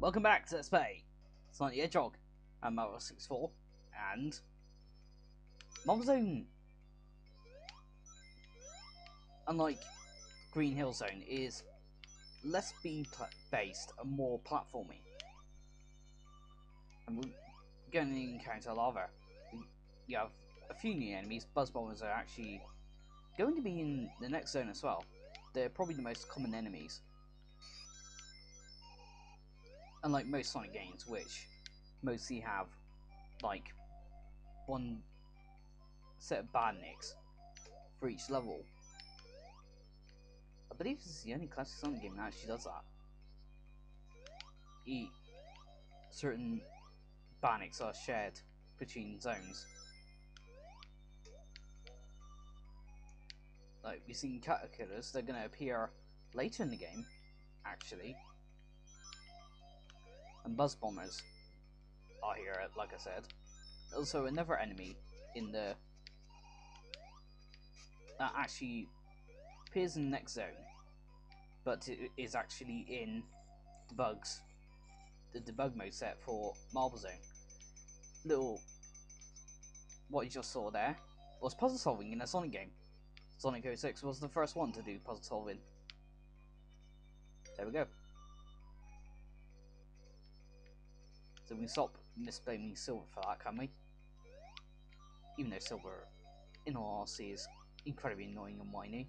Welcome back to Let's Play Sonic the Hedgehog and Marvel 64 and Marvel Zone. Unlike Green Hill Zone, is less beam based and more platforming. And we're going to encounter lava. You have a few new enemies. Buzz bombers are actually going to be in the next zone as well. They're probably the most common enemies. Unlike most Sonic games, which mostly have like one set of badniks for each level. I believe this is the only classic Sonic game that actually does that. Certain badniks are shared between zones. Like we've seen caterpillars, they're going to appear later in the game, actually. And buzz bombers are here, like I said. Also, another enemy in the that actually appears in the next zone, but it is actually in the debug mode set for Marble Zone. What you just saw there was puzzle solving in a Sonic game. Sonic 06 was the first one to do puzzle solving. There we go. So we can stop misblaming Silver for that, can we? Even though Silver, in all honesty, is incredibly annoying and whiny.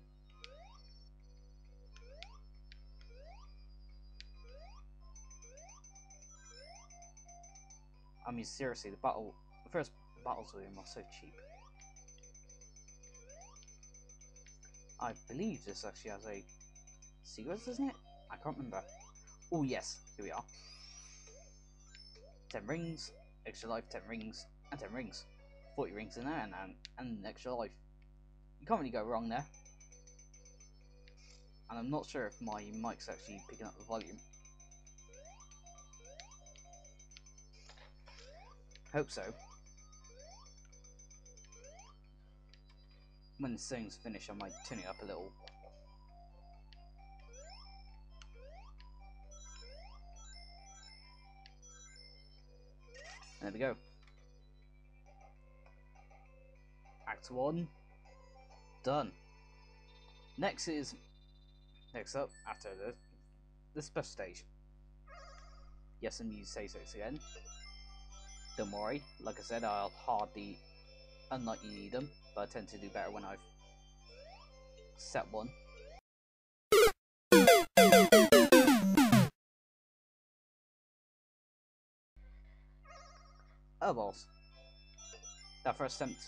I mean, seriously, the first battles with him are so cheap. I believe this actually has a secret, doesn't it? I can't remember. Oh yes, here we are. 10 rings, extra life, 10 rings, and 10 rings. 40 rings in there, and an extra life. You can't really go wrong there. And I'm not sure if my mic's actually picking up the volume. Hope so. When the song's finished, I might turn it up a little. There we go. Act 1 done. Next up after the special stage. Yes, and you say so again. Don't worry, like I said, I'll hardly unlikely need them, but I tend to do better when I've set one. Oh balls. That first attempt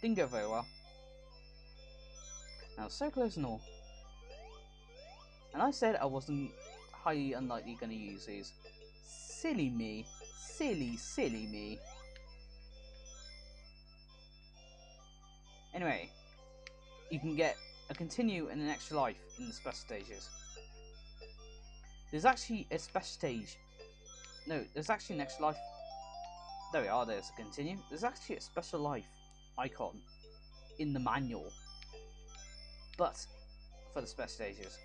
didn't go very well. Now so close and all. And I said I wasn't highly unlikely going to use these. Silly me. Silly me. Anyway, you can get a continue and an extra life in the special stages. There's actually a special stage. No, there's actually an extra life. There we are, there's a continue. There's actually a special life icon in the manual. But, for the special stages.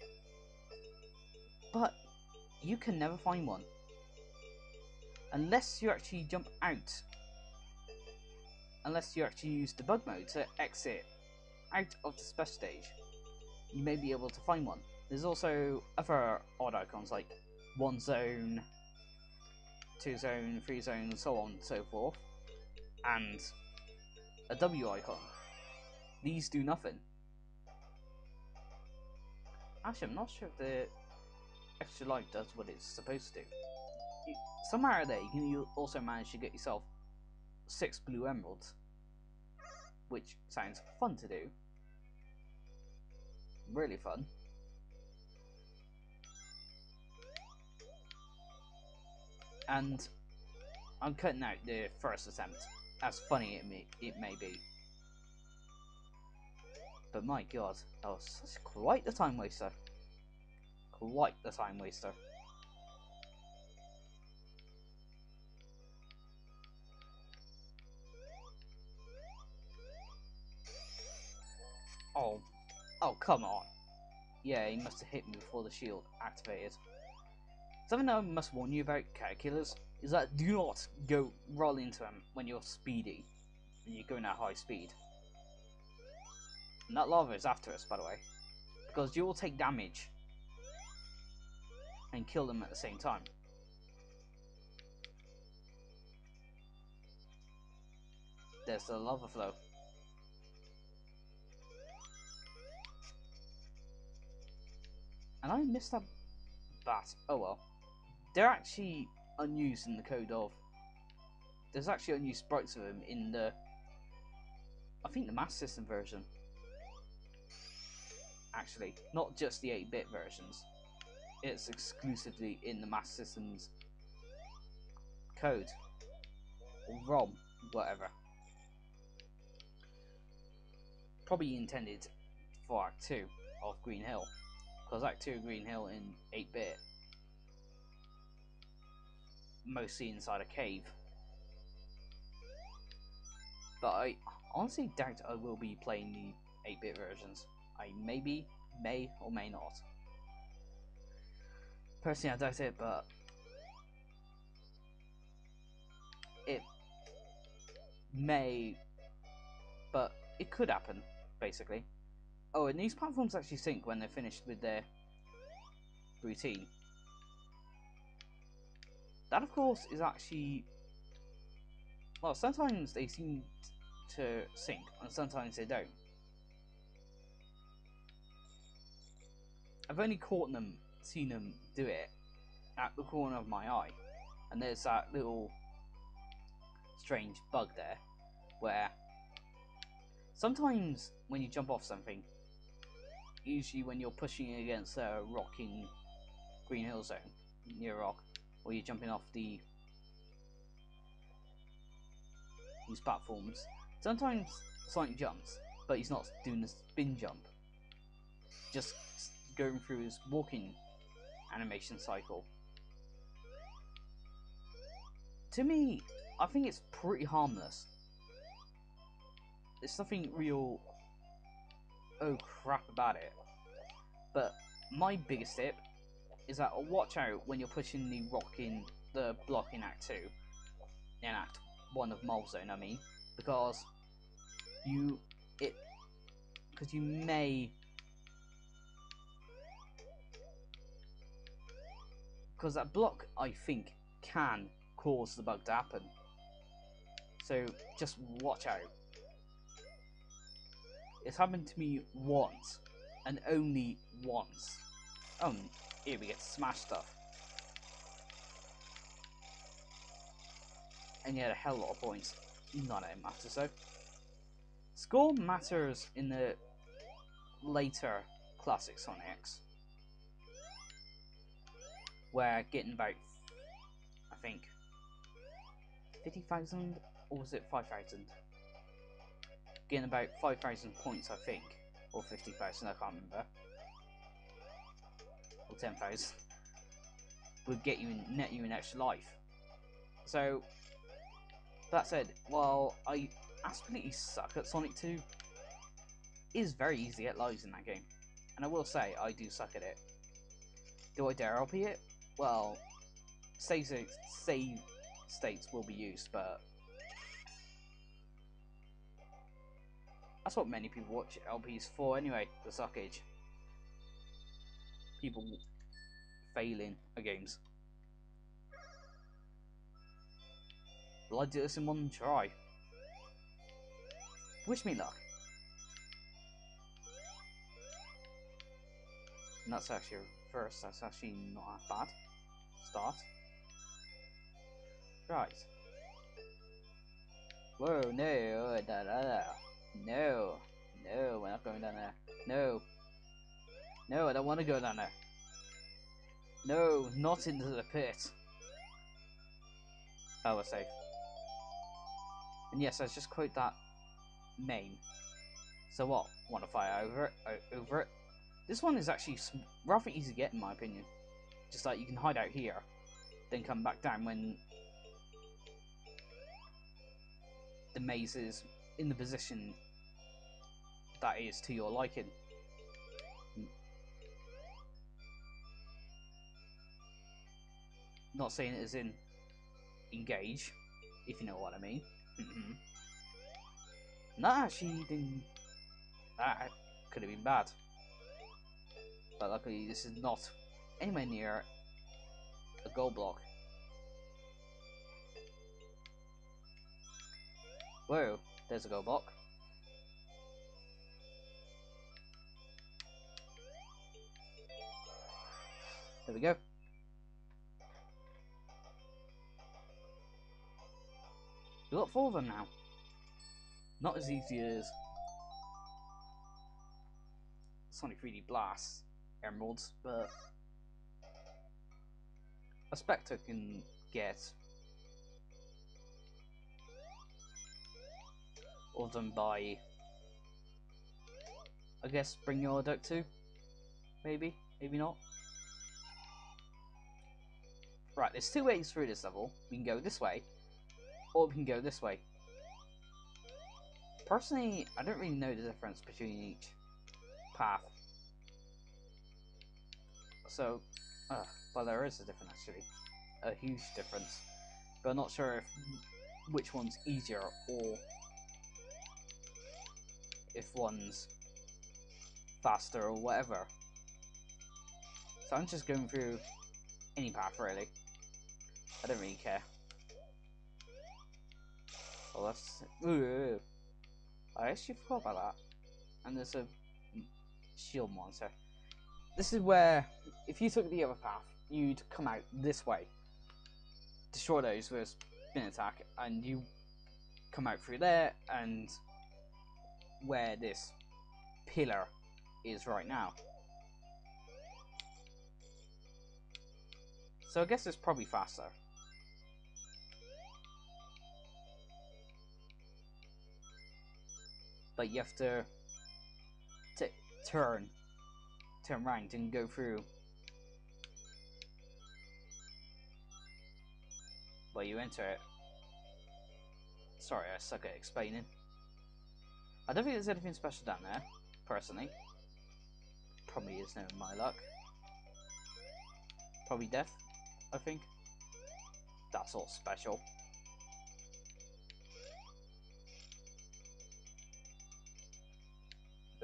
But, you can never find one. Unless you actually jump out. Unless you actually use debug mode to exit out of the special stage. You may be able to find one. There's also other odd icons like 1 zone, 2 zone, 3 zone, and so on and so forth. And a W icon. These do nothing. Actually, I'm not sure if the extra life does what it's supposed to do. Somewhere out there, you can also manage to get yourself 6 blue emeralds, which sounds fun to do. Really fun. And I'm cutting out the first attempt, as funny it may be. But my god, that was quite the time waster. Quite the time waster. Oh come on. Yeah, he must have hit me before the shield activated. Something I must warn you about cat killers is that do not go roll into them when you're speedy, and you're going at high speed. And that lava is after us, by the way, because you will take damage and kill them at the same time. There's the lava flow. And I missed that bat. Oh well. They're actually unused in the code of... There's actually unused sprites of them in the... I think the Master System version. Actually, not just the 8-bit versions. It's exclusively in the Master System's code. Or ROM, whatever. Probably intended for Act 2 of Green Hill. Because Act 2 of Green Hill in 8-bit, mostly inside a cave. But I honestly doubt I will be playing the 8-bit versions. I may or may not. Personally, I doubt it, but it may, but it could happen, basically. Oh, and these platforms actually sync when they're finished with their routine. That, of course, is actually... Well, sometimes they seem to sync, and sometimes they don't. I've only seen them do it at the corner of my eye. And there's that little strange bug there, where sometimes when you jump off something, usually when you're pushing against a rock in Green Hill Zone, near a rock, or you're jumping off these platforms, sometimes Sonic jumps, but he's not doing the spin jump, just going through his walking animation cycle. To me, I think it's pretty harmless. There's nothing real oh crap about it. But my biggest tip is that watch out when you're pushing the block in Act 2, in Act 1 of Mole Zone, I mean, because you may, because that block, I think, can cause the bug to happen. So just watch out. It's happened to me once, and only once. Oh, here we get to smash stuff. And you had a hell of a lot of points. None of it matters though. Score matters in the later classic Sonics, where getting about, I think, 50,000, or was it 5,000? Getting about 5,000 points, I think, or 50,000, I can't remember, or 10,000, would get you net you an extra life. So that said, while I absolutely suck at Sonic 2, it is very easy to get lives in that game, and I will say I do suck at it. Do I dare LP it? Well, save states will be used, but that's what many people watch LPs for anyway, the suckage. People failing at games. Will I do this in one try? Wish me luck. And that's actually reverse, that's actually not that bad. Start. Right. Whoa, no, da da da. No, no, we're not going down there. No. No, I don't want to go down there. No, not into the pit. Oh, we're safe. And yes, let's just quote that main. So what? Want to fire over it? This one is actually rather easy to get, in my opinion. Just like you can hide out here, then come back down when the maze is in the position that is to your liking. Not saying it as in engage, if you know what I mean. That actually didn't. That could have been bad. But luckily, this is not anywhere near a goal block. Whoa, there's a goal block. There we go. We got 4 of them now. Not as easy as Sonic 3D Blast Emeralds, but a Spectre can get all of them by, I guess, bring your duck too. Maybe, maybe not. Right, there's 2 ways through this level. We can go this way, or we can go this way. Personally, I don't really know the difference between each path. So, well, there is a difference actually. A huge difference. But I'm not sure which one's easier or if one's faster or whatever. So I'm just going through any path really. I don't really care. Well, that's... Ooh. I actually forgot about that. And there's a shield monster. This is where, if you took the other path, you'd come out this way. Destroy those with a spin attack, and you come out through there, and where this pillar is right now. So I guess it's probably faster. But you have to turn right and go through. Well, you enter it. Sorry, I suck at explaining. I don't think there's anything special down there, personally. Probably is no my luck. Probably death, I think. That's all special.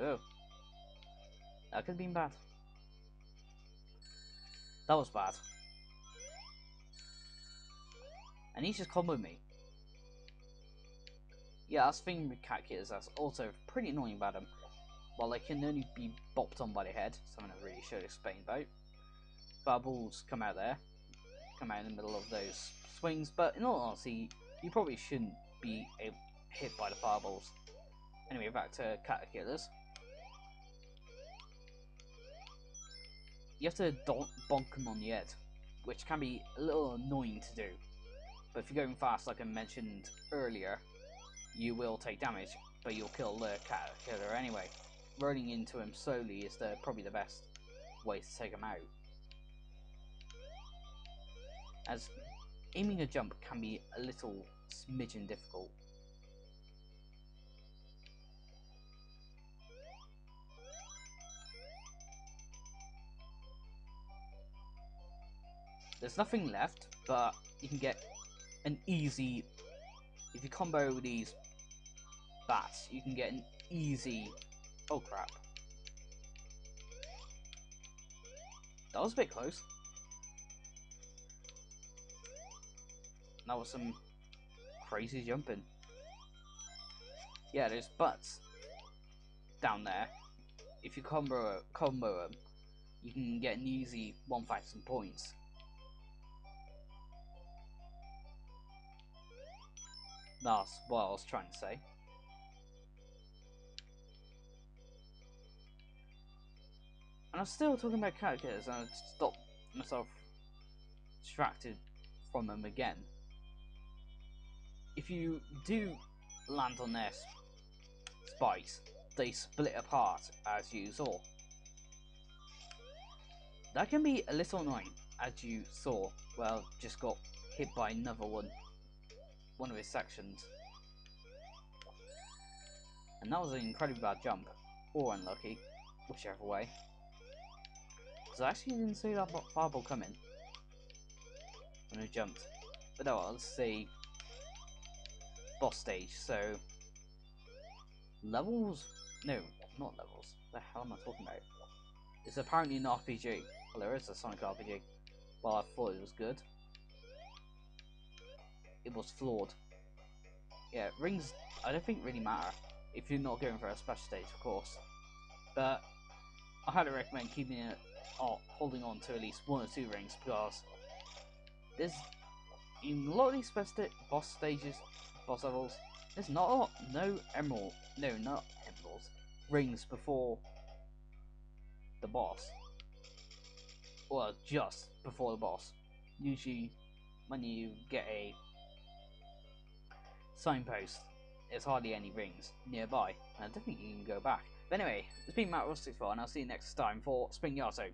Oh. That could have been bad. That was bad. And he's just comboed me. Yeah, that's the thing with cat kids, that's also pretty annoying about them. While they can only be bopped on by the head, something I really should explain about. Fireballs come out there. Come out in the middle of those swings, but in all honesty, you probably shouldn't be hit by the fireballs. Anyway, back to caterpillars. You have to bonk them on the head, which can be a little annoying to do. But if you're going fast, like I mentioned earlier, you will take damage, but you'll kill the caterpillar anyway. Running into him slowly is probably the best way to take him out. As aiming a jump can be a little smidgen difficult. There's nothing left, but you can get an easy... If you combo these bats, you can get an easy... Oh crap. That was a bit close. That was some crazy jumping. Yeah, there's butts down there. If you combo them, you can get an easy 1,000 points. That's what I was trying to say. And I'm still talking about characters, and I stopped myself distracted from them again. If you do land on their spikes, they split apart, as you saw. That can be a little annoying, as you saw. Well, just got hit by another one of his sections. And that was an incredibly bad jump, or unlucky, whichever way. Because I actually didn't see that fireball coming. when I jumped. But no, let's see. Boss stage. So levels? No, not levels. What the hell am I talking about? It's apparently an RPG. Well, there is a Sonic RPG. Well, I thought it was good. It was flawed. Yeah, rings, I don't think really matter if you're not going for a special stage, of course. But I highly recommend keeping it, holding on to at least 1 or 2 rings, because there's in a lot of these boss stages, boss levels, there's not a lot, no not emeralds, rings before the boss. Well, just before the boss. Usually, when you get a signpost, there's hardly any rings nearby. I don't think you can go back. But anyway, it's been Matt Rustic for, and I'll see you next time for Spring Yato.